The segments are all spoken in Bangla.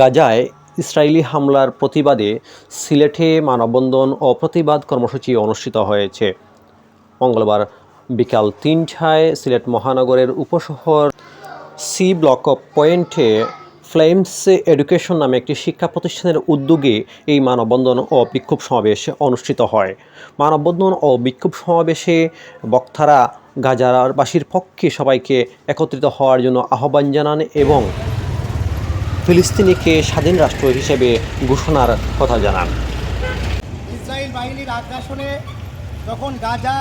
গাজায় ইসরায়েলি হামলার প্রতিবাদে সিলেটে মানববন্ধন ও প্রতিবাদ কর্মসূচি অনুষ্ঠিত হয়েছে। মঙ্গলবার বিকাল ৩টায় সিলেট মহানগরের উপশহর সি ব্লক পয়েন্টে ফ্লেমস এডুকেশন নামে একটি শিক্ষা প্রতিষ্ঠানের উদ্যোগে এই মানববন্ধন ও বিক্ষোভ সমাবেশ অনুষ্ঠিত হয়। মানববন্ধন ও বিক্ষোভ সমাবেশে বক্তারা গাজাবাসীর পক্ষে সবাইকে একত্রিত হওয়ার জন্য আহ্বান জানান এবং ফিলিস্তিনিকে স্বাধীন রাষ্ট্র হিসেবে ঘোষণার কথা জানান। ইসরায়েল বাহিনীর আগ্রাসনে যখন গাজা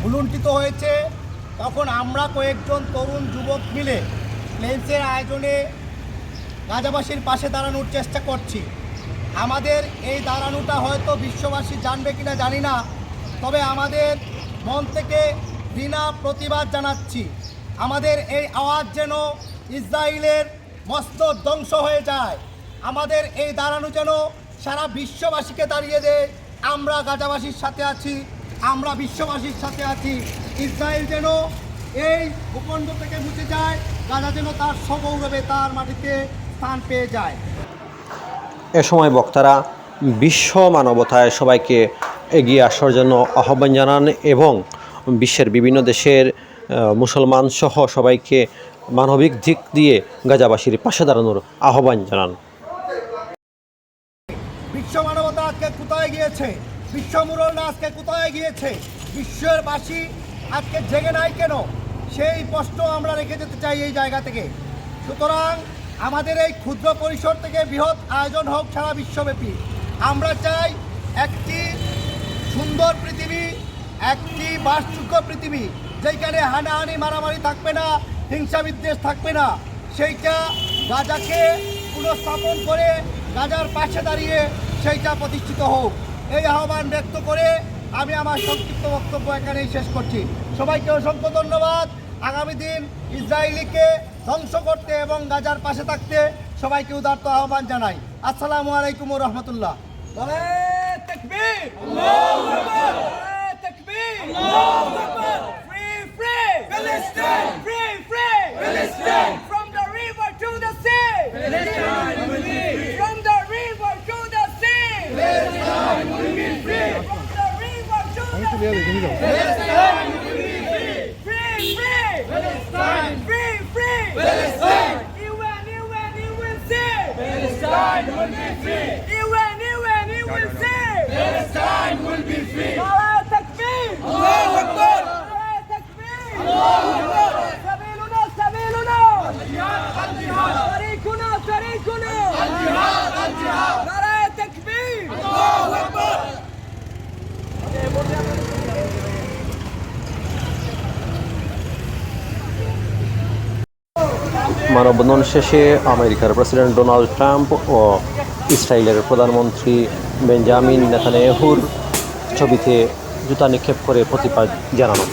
ভুলুণ্ঠিত হয়েছে, তখন আমরা কয়েকজন তরুণ যুবক মিলে ফ্লেমসের আয়োজনে গাজাবাসীর পাশে দাঁড়ানোর চেষ্টা করছি। আমাদের এই দাঁড়ানোটা হয়তো বিশ্ববাসী জানবে কিনা জানি না, তবে আমাদের মন থেকে ঘৃণা প্রতিবাদ জানাচ্ছি। আমাদের এই আওয়াজ যেন ইসরায়েলের মস্তক ধ্বংস হয়ে যায়। আমাদের এই দাঁড়ানো যেন সারা বিশ্ববাসীকে দাঁড়িয়ে দেয়, আমরা গাজাবাসীর সাথে আছি, আমরা বিশ্ববাসীর সাথে আছি। ইসরায়েল যেন এই ভূখণ্ড থেকে মুছে যায়, গাজা যেন তার সগৌরবে তার মাটিতে স্থান পেয়ে যায়। এ সময় বক্তারা বিশ্ব মানবতায় সবাইকে এগিয়ে আসার জন্য আহ্বান জানান এবং বিশ্বের বিভিন্ন দেশের মুসলমান সহ সবাইকে মানবিক দিক দিয়ে গাজাবাসীর পাশে দাঁড়ানোর আহ্বান জানান। বিশ্ব মানবতা আজকে কোথায় গিয়েছে? বিশ্ব মুরল্লা আজকে কোথায় গিয়েছে? বিশ্বের বাসী আজকে জেগে নাই কেন? সেই প্রশ্ন আমরা রেখে যেতে চাই এই জায়গা থেকে। সুতরাং আমাদের এই ক্ষুদ্র পরিসর থেকে বৃহৎ আয়োজন হোক সারা বিশ্বব্যাপী। আমরা চাই একটি সুন্দর পৃথিবী, একটি বাসযোগ্য পৃথিবী, যেখানে হানাহানি মারামারি থাকবে না, হিংসা বিদ্বেষ থাকবে না। সেইটা গাজাকে পুনঃস্থাপন করে গাজার পাশে দাঁড়িয়ে সেইটা প্রতিষ্ঠিত হোক, এই আহ্বান ব্যক্ত করে আমি আমার সংক্ষিপ্ত বক্তব্য এখানেই শেষ করছি। সবাইকে অসংখ্য ধন্যবাদ। আগামী দিন ইসরায়েলিকে ধ্বংস করতে এবং গাজার পাশে থাকতে সবাইকে উদারত আহ্বান জানাই। আসসালামু আলাইকুম ওয়া রাহমাতুল্লাহ। From the river to the sea. From the river to the sea. From the river to the sea. Free, free. Free, free. UN say. Palestine will be free. UN say. Palestine will be free. Allahu Takbir. Allahu Akbar. Allahu Takbir. Allahu Akbar. سبيلنا سبيلنا. الجهاد الجهاد. طريقنا طريقنا. الجهاد الجهاد. نعرة تكبير. الله أكبر. মানববন্ধন শেষে আমেরিকার প্রেসিডেন্ট ডোনাল্ড ট্রাম্প ও ইসরায়েলের প্রধানমন্ত্রী বেঞ্জামিন নেতানিয়াহুর ছবিতে জুতা নিক্ষেপ করে প্রতিবাদ জানানো।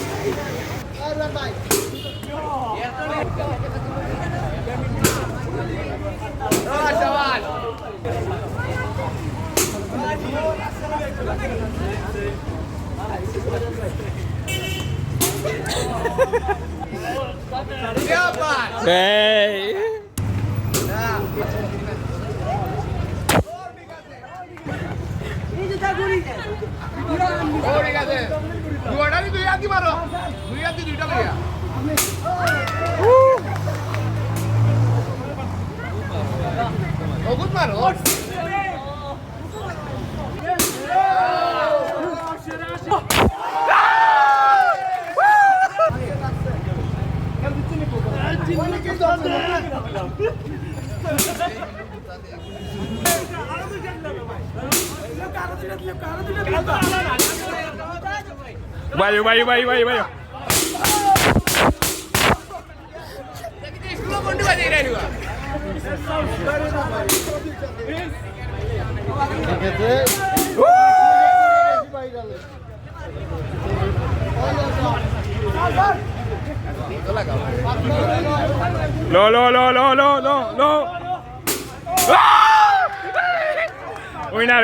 Bayu. No. Winner.